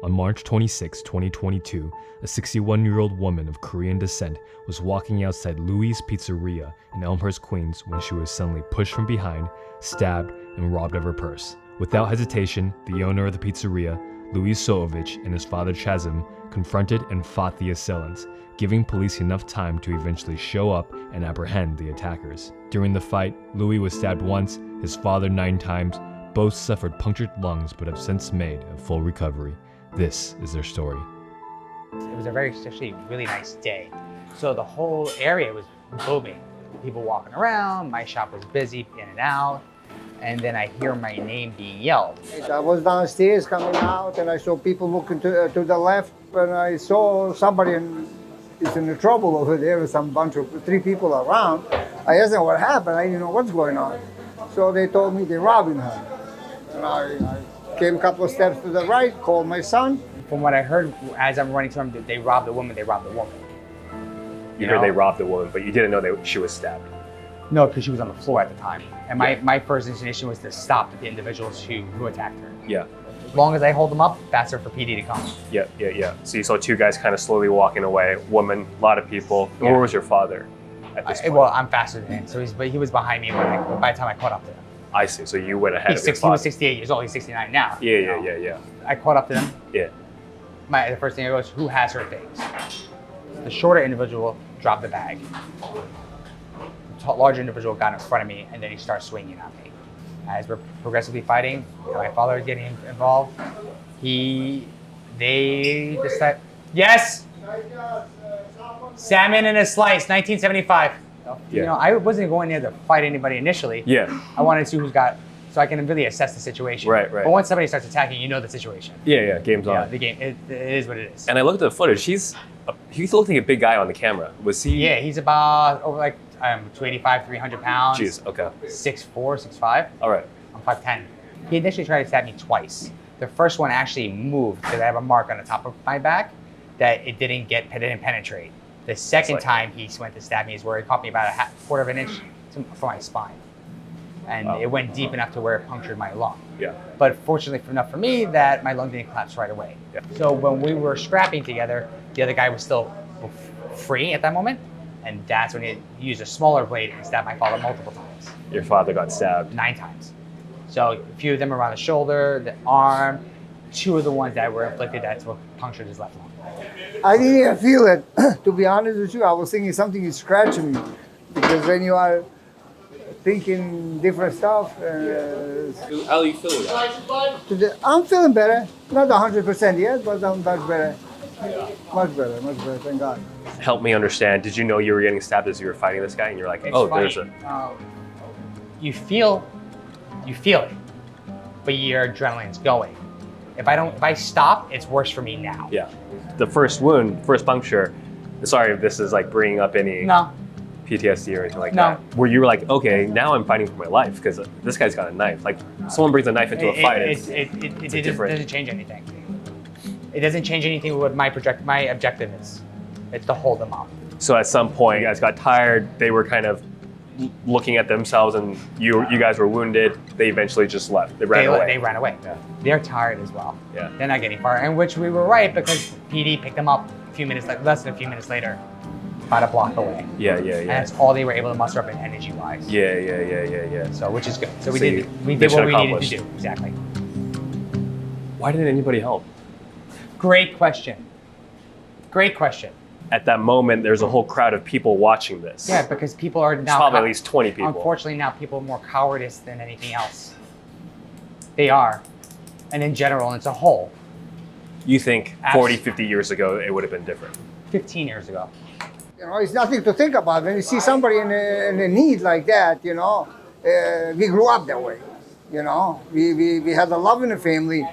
On March 26, 2022, a 61-year-old woman of Korean descent was walking outside Louie's Pizzeria in Elmhurst, Queens when she was suddenly pushed from behind, stabbed, and robbed of her purse. Without hesitation, the owner of the pizzeria, Louie Cazim, and his father Chazim confronted and fought the assailants, giving police enough time to eventually show up and apprehend the attackers. During the fight, Louie was stabbed once, his father 9 times. Both suffered punctured lungs but have since made a full recovery. This is their story. It was actually a really nice day. So the whole area was booming. People walking around, my shop was busy in and out. And then I hear my name being yelled. I was downstairs coming out and I saw people looking to the left and I saw somebody is in trouble over there with some bunch of 3 people around. I asked them what happened, I didn't know what's going on. So they told me they're robbing her. And I came a couple of steps to the right, called my son. From what I heard, as I'm running to them, they robbed the woman, You heard they robbed the woman, but you didn't know she was stabbed. No, because she was on the floor at the time. And my first inclination was to stop the individuals who attacked her. Yeah. As long as I hold them up, faster for PD to come. Yeah. So you saw 2 guys kind of slowly walking away, woman, a lot of people. Yeah. Where was your father at this point? Well, I'm faster than him, so he was behind me by the time I caught up to him. I see, so you went ahead of your He father. was 68 years old, he's 69 now. Yeah. I caught up to them. Yeah. The first thing I goes, who has her things? The shorter individual dropped the bag. The larger individual got in front of me, and then he starts swinging on me. As we're progressively fighting, and my father is getting involved, they decide, yes! Salmon in a slice, 1975. Yeah. I wasn't going there to fight anybody initially. Yeah. I wanted to see who's got, so I can really assess the situation. Right. But once somebody starts attacking, you know the situation. Yeah, game's on. The game, it is what it is. And I looked at the footage, he's looking like a big guy on the camera. Was he? Yeah, he's about over 285, 300 pounds. Jeez, okay. 6'4", 6'5". All right. I'm 5'10". He initially tried to stab me twice. The first one actually moved because I have a mark on the top of my back that it didn't penetrate. The second time he went to stab me is where he caught me about a quarter of an inch from my spine. And It went deep enough to where it punctured my lung. Yeah. But fortunately enough for me that my lung didn't collapse right away. Yeah. So when we were scrapping together, the other guy was still free at that moment. And that's when he used a smaller blade and stabbed my father multiple times. Your father got stabbed. 9 times. So a few of them around the shoulder, the arm, 2 of the ones that were inflicted, that's what punctured his left lung. I didn't even feel it. To be honest with you, I was thinking something is scratching me. Because when you are thinking different stuff. How are you feeling now? I'm feeling better. Not 100% yet, but I'm much better. Much better, thank God. Help me understand, did you know you were getting stabbed as you were fighting this guy? And you're like, It's oh, funny. there's a... You feel it, but your adrenaline's going. If I stop, it's worse for me now. Yeah. The first wound, first puncture, sorry if this is like bringing up any No. PTSD or anything like No. that, where you were like, okay, now I'm fighting for my life because this guy's got a knife. Like, someone brings a knife into a fight, It doesn't change anything. It doesn't change anything with what my objective is. It's to hold them up. So at some point, you guys got tired, they were kind of looking at themselves and you guys were wounded, they eventually just left. They ran away. They ran away. Yeah. They're tired as well. Yeah. They're not getting far, and which we were right because PD picked them up less than a few minutes later, about a block away. Yeah. And that's all they were able to muster up in energy-wise. Yeah. So, which is good. So we So did what we needed to do. Exactly. Why didn't anybody help? Great question. At that moment, there's a whole crowd of people watching this. Yeah, because people are There's now probably at least 20 people. Unfortunately, now people are more cowardice than anything else. They are, and in general, it's a whole. You think 40, 50 years ago, it would have been different? 15 years ago. It's nothing to think about. When you see somebody in a need like that, we grew up that way. We had a love in the family.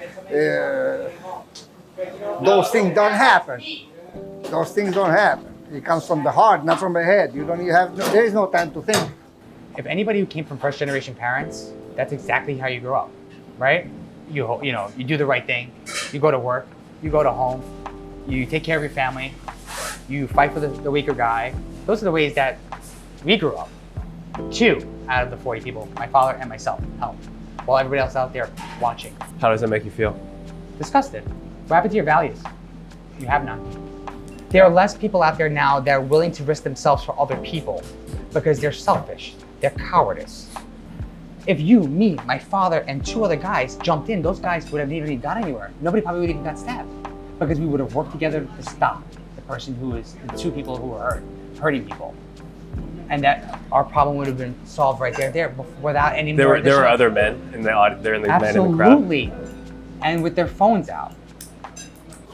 Those things don't happen. It comes from the heart, not from the head. There is no time to think. If anybody who came from first generation parents, that's exactly how you grow up, right? You do the right thing. You go to work. You go to home. You take care of your family. You fight for the weaker guy. Those are the ways that we grew up. 2 out of the 40 people, my father and myself, helped, while everybody else out there watching. How does that make you feel? Disgusted. What happened to your values? You have none. There are less people out there now that are willing to risk themselves for other people because they're selfish, they're cowardice. If you, me, my father, and 2 other guys jumped in, those guys would have never even got anywhere. Nobody probably would have even got stabbed because we would have worked together to stop the person who is, the 2 people who were hurting people. And that our problem would have been solved right there without any more. There were other men in the audience. There were men in the crowd. Absolutely, and with their phones out.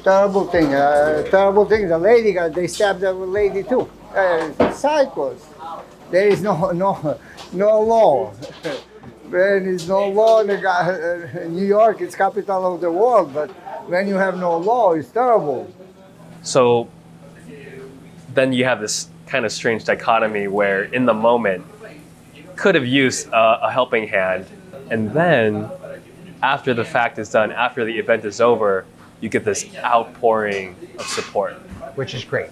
Terrible thing. Terrible thing. The lady they stabbed the lady too. Psychos. There is no law. There is no law. New York is capital of the world, but when you have no law, it's terrible. So then you have this kind of strange dichotomy where in the moment could have used a helping hand, and then after the fact is done, after the event is over, you get this outpouring of support. Which is great,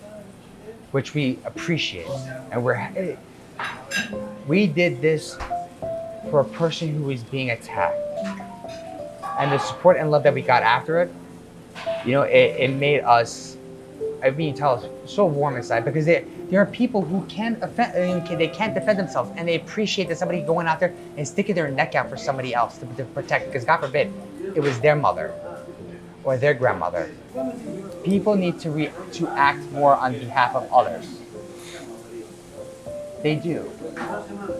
which we appreciate. And we did this for a person who was being attacked. And the support and love that we got after it, it made us, so warm inside, because there are people who they can't defend themselves, and they appreciate that somebody going out there and sticking their neck out for somebody else to protect, because God forbid, it was their mother or their grandmother. People need to act more on behalf of others. They do.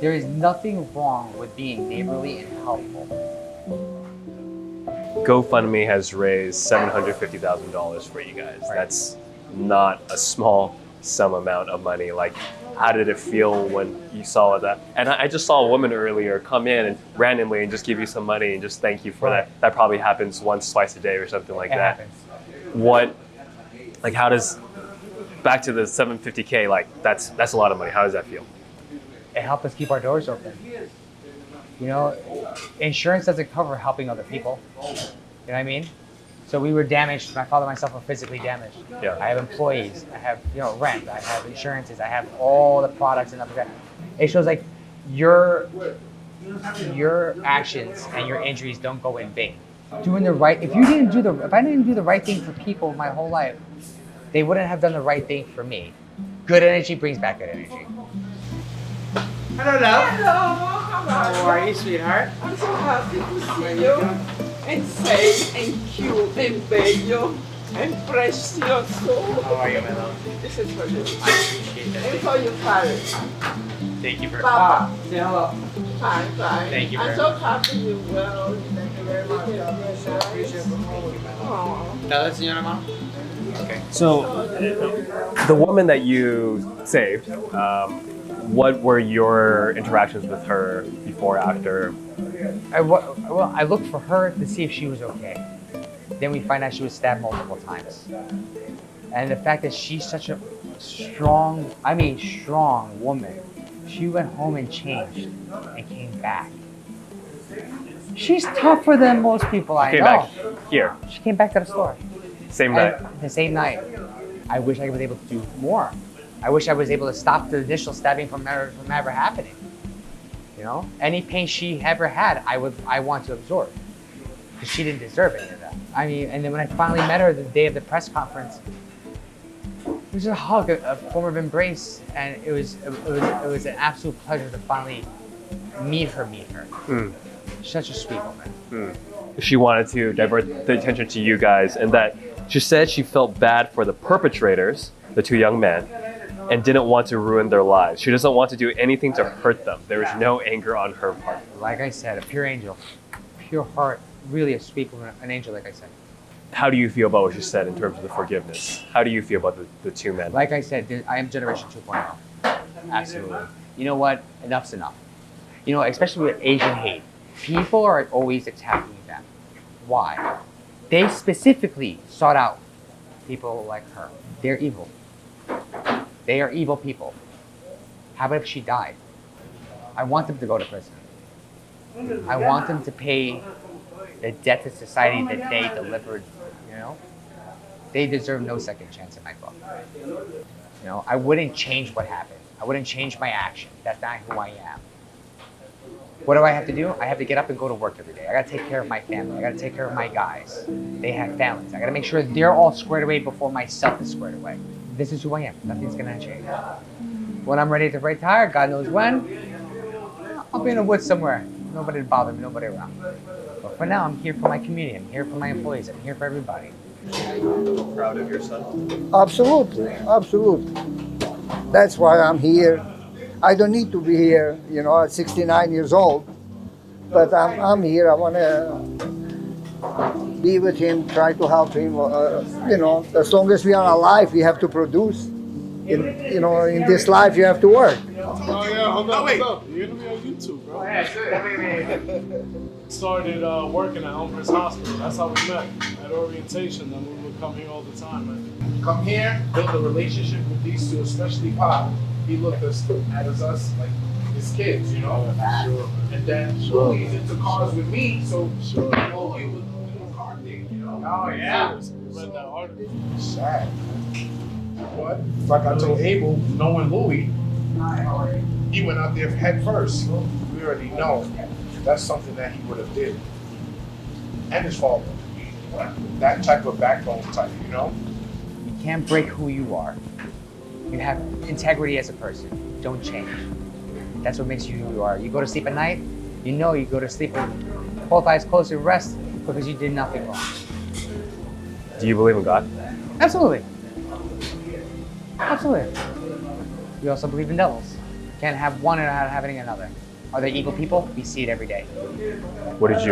There is nothing wrong with being neighborly and helpful. GoFundMe has raised $750,000 for you guys. Right. That's not a small sum amount of money. Like, how did it feel when you saw that? And I just saw a woman earlier come in and randomly and just give you some money and just thank you for that. That probably happens once, twice a day or something like that. Happens. How does, back to the 750K, like that's a lot of money. How does that feel? It helped us keep our doors open. Insurance doesn't cover helping other people. You know what I mean? So we were damaged. My father and myself were physically damaged. Yeah. I have employees. I have rent. I have insurances. I have all the products and everything. It shows like your actions and your injuries don't go in vain. Doing the right. If I didn't do the right thing for people my whole life, they wouldn't have done the right thing for me. Good energy brings back good energy. Hello, love. Hello, How are you, sweetheart? I'm so happy to see you. And safe and cute and bello and precioso. How are you, my love? This is for you. I appreciate that. And for your parents. Thank you for Papa. Say hello. Fine. Thank you I'm very so much. happy you well. Thank you very much. Nada, señora Ma? Okay. So, the woman that you saved, what were your interactions with her before, after? I looked for her to see if she was okay. Then we find out she was stabbed multiple times. And the fact that she's such a strong woman, she went home and changed and came back. She's tougher than most people I know. Came back here, She came back to the store. same night. The same night. I wish I was able to do more. I wish I was able to stop the initial stabbing from ever happening. Any pain she ever had, I want to absorb, because she didn't deserve any of that. And then when I finally met her the day of the press conference, it was a hug, a form of embrace, and it was an absolute pleasure to finally meet her. Such a sweet woman. She wanted to divert the attention to you guys, and that she said she felt bad for the perpetrators, the 2 young men, and didn't want to ruin their lives. She doesn't want to do anything to hurt them. There is no anger on her part. Like I said, a pure angel, pure heart, really a sweet woman, an angel, like I said. How do you feel about what she said in terms of the forgiveness? How do you feel about the 2 men? Like I said, I am Generation 2.0. Absolutely. You know what? Enough's enough. Especially with Asian hate. People are always attacking them. Why? They specifically sought out people like her. They're evil. They are evil people. How about if she died? I want them to go to prison. I want them to pay the debt to society that they delivered, They deserve no second chance in my book. I wouldn't change what happened. I wouldn't change my action. That's not who I am. What do I have to do? I have to get up and go to work every day. I gotta take care of my family. I gotta take care of my guys. They have families. I gotta make sure they're all squared away before myself is squared away. This is who I am. Nothing's gonna change. When I'm ready to retire, God knows when, I'll be in the woods somewhere. Nobody to bother me, nobody around. But for now, I'm here for my community. I'm here for my employees. I'm here for everybody. Proud of your son? Absolutely, absolutely. That's why I'm here. I don't need to be here, you know, at 69 years old, but I'm here. I want to be with him, try to help him. You know, as long as we are alive, we have to produce. You know, in this life, you have to work. Oh yeah, hold up. You're gonna be on YouTube, bro. Started working at Elmhurst Hospital. That's how we met at orientation. Then we would come here all the time. Man. Come here, build a relationship with these two, especially Pop. He looked at us like his kids, you know. Sure. And then he's into cars with me, so he will do a car thing, you know. Oh yeah. Read that article. Sad. But like I told Abel, knowing Louie, he went out there head first. We already know that's something that he would have did. And his father. That type of backbone type, you know? You can't break who you are. You have integrity as a person. Don't change. That's what makes you who you are. You go to sleep at night, you know you go to sleep with both eyes closed and rest because you did nothing wrong. Do you believe in God? Absolutely. Absolutely. We also believe in devils. Can't have one and not having another. Are they evil people? We see it every day. What did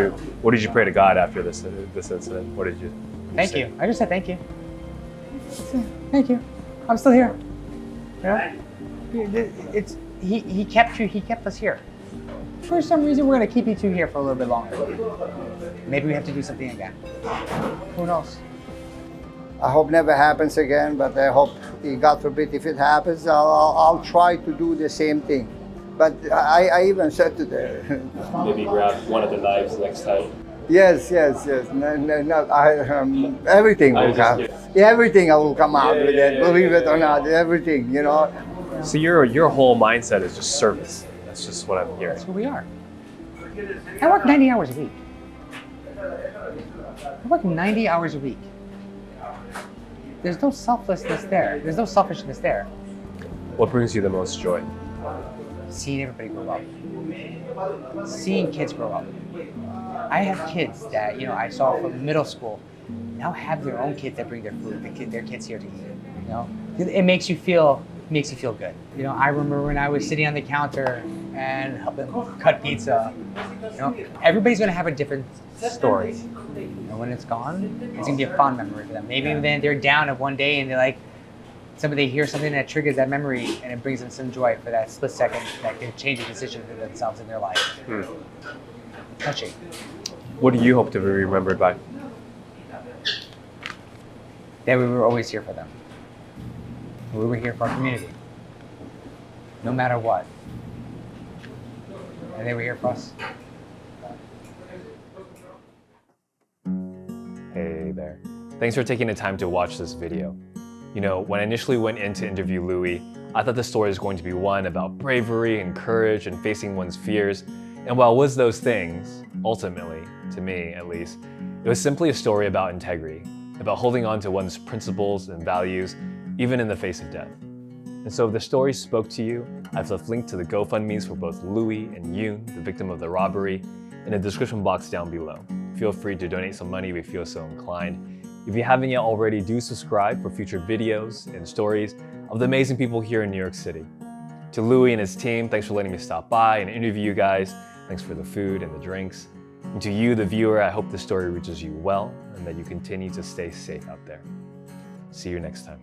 you pray to God after this incident? What did you? Thank you. I just said thank you. Thank you. I'm still here. Yeah. He kept you. He kept us here. For some reason, we're gonna keep you two here for a little bit longer. Maybe we have to do something again. Who knows? I hope never happens again, but I hope, God forbid, if it happens, I'll try to do the same thing. But I even said to them, Maybe grab one of the knives next time. yes. No, everything will come. Everything will come out with it. Believe it or not, everything, you know. So your whole mindset is just service. That's just what I'm hearing. That's who we are. I work 90 hours a week. I work 90 hours a week. There's no selflessness there. There's no selfishness there. What brings you the most joy? Seeing everybody grow up. Seeing kids grow up. I have kids that, I saw from middle school now have their own kids that bring their food, their kids here to eat. It makes you feel good. I remember when I was sitting on the counter and helping cut pizza. Everybody's gonna have a different story. When it's gone, it's gonna be a fond memory for them. Maybe then they're down at one day and they're like, they hear something that triggers that memory and it brings them some joy for that split second that can change a decision for themselves in their life. Touching. What do you hope to be remembered by? That we were always here for them. We were here for our community, no matter what. And they were here for us. Hey there. Thanks for taking the time to watch this video. When I initially went in to interview Louie, I thought the story was going to be one about bravery and courage and facing one's fears. And while it was those things, ultimately, to me at least, it was simply a story about integrity, about holding on to one's principles and values, even in the face of death. And so if the story spoke to you, I've left links to the GoFundMes for both Louie and Eun, the victim of the robbery, in the description box down below. Feel free to donate some money if you feel so inclined. If you haven't yet already, do subscribe for future videos and stories of the amazing people here in New York City. To Louie and his team, thanks for letting me stop by and interview you guys. Thanks for the food and the drinks. And to you, the viewer, I hope this story reaches you well and that you continue to stay safe out there. See you next time.